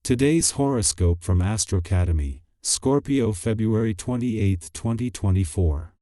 Today's horoscope from Astrocademy, Scorpio February 28, 2024.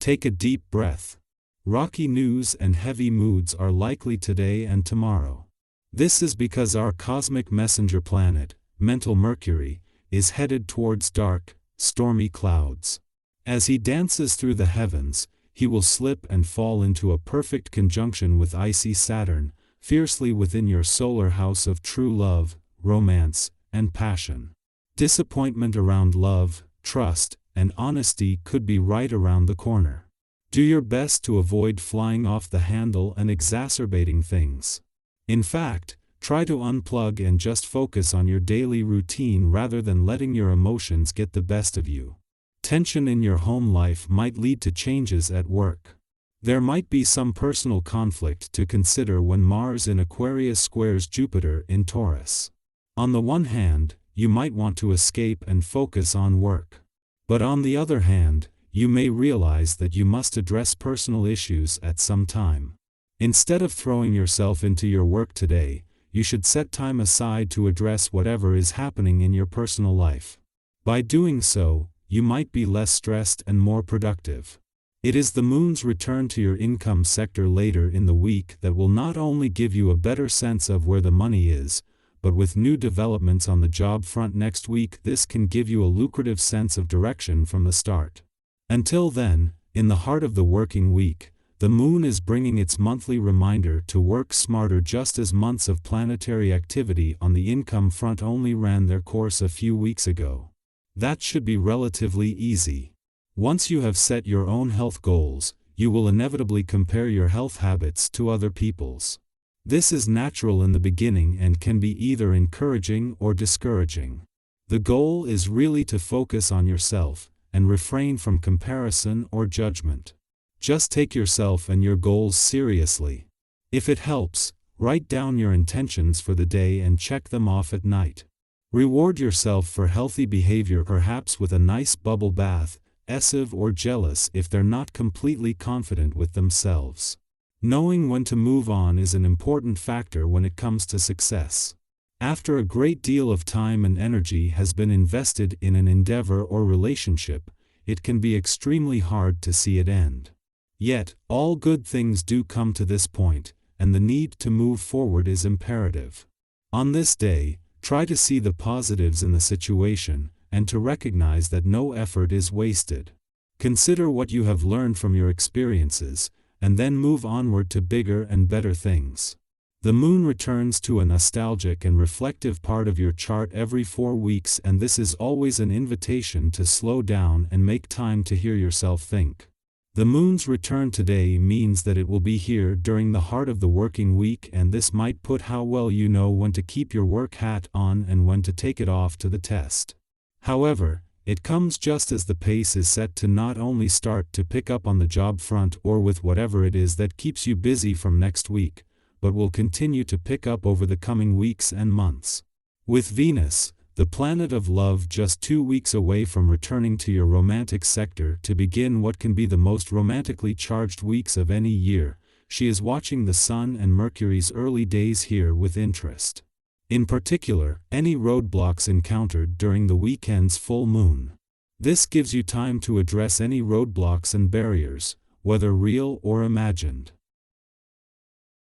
Take a deep breath. Rocky news and heavy moods are likely today and tomorrow. This is because our cosmic messenger planet, mental Mercury, is headed towards dark, stormy clouds. As he dances through the heavens, he will slip and fall into a perfect conjunction with icy Saturn, fiercely within your solar house of true love, romance, and passion. Disappointment around love, trust, and honesty could be right around the corner. Do your best to avoid flying off the handle and exacerbating things. In fact, try to unplug and just focus on your daily routine rather than letting your emotions get the best of you. Tension in your home life might lead to changes at work. There might be some personal conflict to consider when Mars in Aquarius squares Jupiter in Taurus. On the one hand, you might want to escape and focus on work. But on the other hand, you may realize that you must address personal issues at some time. Instead of throwing yourself into your work today, you should set time aside to address whatever is happening in your personal life. By doing so, you might be less stressed and more productive. It is the moon's return to your income sector later in the week that will not only give you a better sense of where the money is, but with new developments on the job front next week, this can give you a lucrative sense of direction from the start. Until then, in the heart of the working week, the moon is bringing its monthly reminder to work smarter just as months of planetary activity on the income front only ran their course a few weeks ago. That should be relatively easy. Once you have set your own health goals, you will inevitably compare your health habits to other people's. This is natural in the beginning and can be either encouraging or discouraging. The goal is really to focus on yourself and refrain from comparison or judgment. Just take yourself and your goals seriously. If it helps, write down your intentions for the day and check them off at night. Reward yourself for healthy behavior, perhaps with a nice bubble bath, passive or jealous if they're not completely confident with themselves. Knowing when to move on is an important factor when it comes to success. After a great deal of time and energy has been invested in an endeavor or relationship, it can be extremely hard to see it end. Yet, all good things do come to this point, and the need to move forward is imperative. On this day, try to see the positives in the situation, and to recognize that no effort is wasted. Consider what you have learned from your experiences, and then move onward to bigger and better things. The moon returns to a nostalgic and reflective part of your chart every 4 weeks, and this is always an invitation to slow down and make time to hear yourself think. The moon's return today means that it will be here during the heart of the working week, and this might put how well you know when to keep your work hat on and when to take it off to the test. However, it comes just as the pace is set to not only start to pick up on the job front or with whatever it is that keeps you busy from next week, but will continue to pick up over the coming weeks and months. With Venus, the planet of love, just 2 weeks away from returning to your romantic sector to begin what can be the most romantically charged weeks of any year, she is watching the Sun and Mercury's early days here with interest. In particular, any roadblocks encountered during the weekend's full moon. This gives you time to address any roadblocks and barriers, whether real or imagined.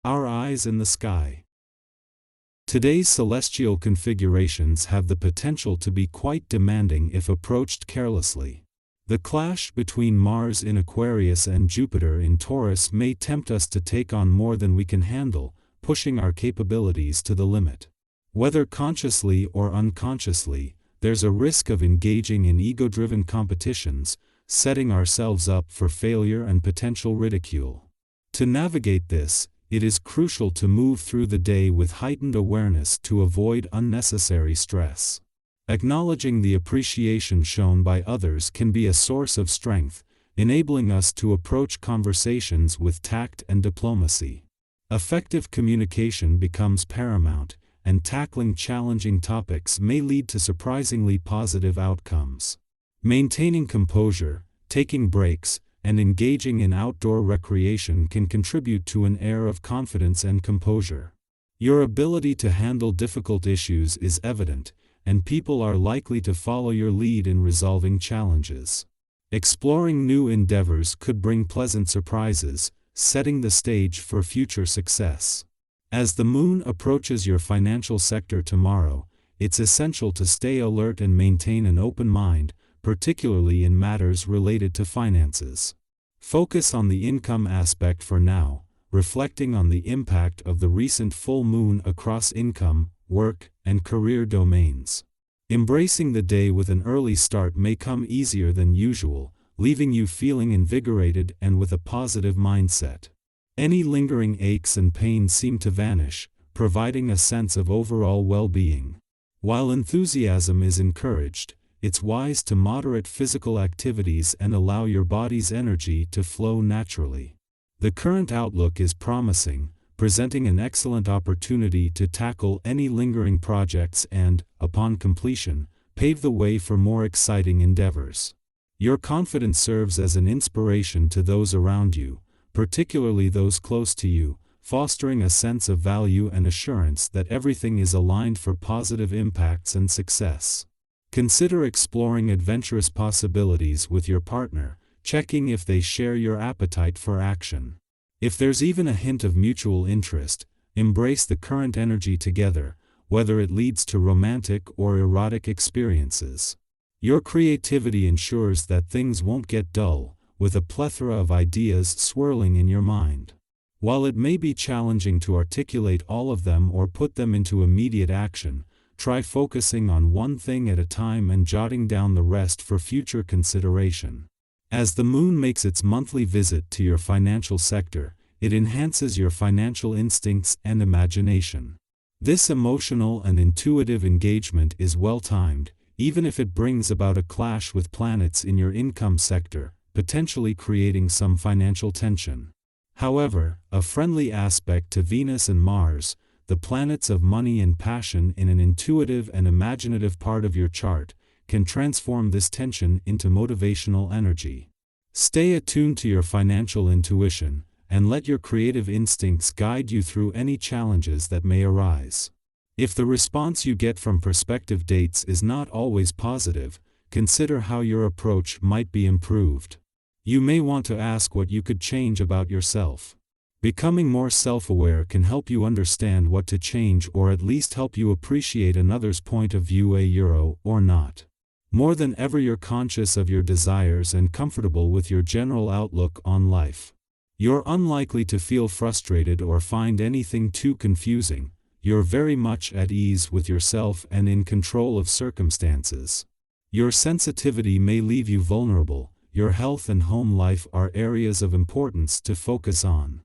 Our eyes in the sky. Today's celestial configurations have the potential to be quite demanding if approached carelessly. The clash between Mars in Aquarius and Jupiter in Taurus may tempt us to take on more than we can handle, pushing our capabilities to the limit. Whether consciously or unconsciously, there's a risk of engaging in ego-driven competitions, setting ourselves up for failure and potential ridicule. To navigate this, it is crucial to move through the day with heightened awareness to avoid unnecessary stress. Acknowledging the appreciation shown by others can be a source of strength, enabling us to approach conversations with tact and diplomacy. Effective communication becomes paramount, and tackling challenging topics may lead to surprisingly positive outcomes. Maintaining composure, taking breaks, and engaging in outdoor recreation can contribute to an air of confidence and composure. Your ability to handle difficult issues is evident, and people are likely to follow your lead in resolving challenges. Exploring new endeavors could bring pleasant surprises, setting the stage for future success. As the moon approaches your financial sector tomorrow, it's essential to stay alert and maintain an open mind, particularly in matters related to finances. Focus on the income aspect for now, reflecting on the impact of the recent full moon across income, work, and career domains. Embracing the day with an early start may come easier than usual, leaving you feeling invigorated and with a positive mindset. Any lingering aches and pains seem to vanish, providing a sense of overall well-being. While enthusiasm is encouraged, it's wise to moderate physical activities and allow your body's energy to flow naturally. The current outlook is promising, presenting an excellent opportunity to tackle any lingering projects and, upon completion, pave the way for more exciting endeavors. Your confidence serves as an inspiration to those around you, particularly those close to you, fostering a sense of value and assurance that everything is aligned for positive impacts and success. Consider exploring adventurous possibilities with your partner, checking if they share your appetite for action. If there's even a hint of mutual interest, embrace the current energy together, whether it leads to romantic or erotic experiences. Your creativity ensures that things won't get dull, with a plethora of ideas swirling in your mind. While it may be challenging to articulate all of them or put them into immediate action, try focusing on one thing at a time and jotting down the rest for future consideration. As the moon makes its monthly visit to your financial sector, it enhances your financial instincts and imagination. This emotional and intuitive engagement is well-timed, even if it brings about a clash with planets in your income sector, potentially creating some financial tension. However, a friendly aspect to Venus and Mars, the planets of money and passion in an intuitive and imaginative part of your chart, can transform this tension into motivational energy. Stay attuned to your financial intuition, and let your creative instincts guide you through any challenges that may arise. If the response you get from prospective dates is not always positive, consider how your approach might be improved. You may want to ask what you could change about yourself. Becoming more self-aware can help you understand what to change or at least help you appreciate another's point of view, or not. More than ever, you're conscious of your desires and comfortable with your general outlook on life. You're unlikely to feel frustrated or find anything too confusing. You're very much at ease with yourself and in control of circumstances. Your sensitivity may leave you vulnerable. Your health and home life are areas of importance to focus on.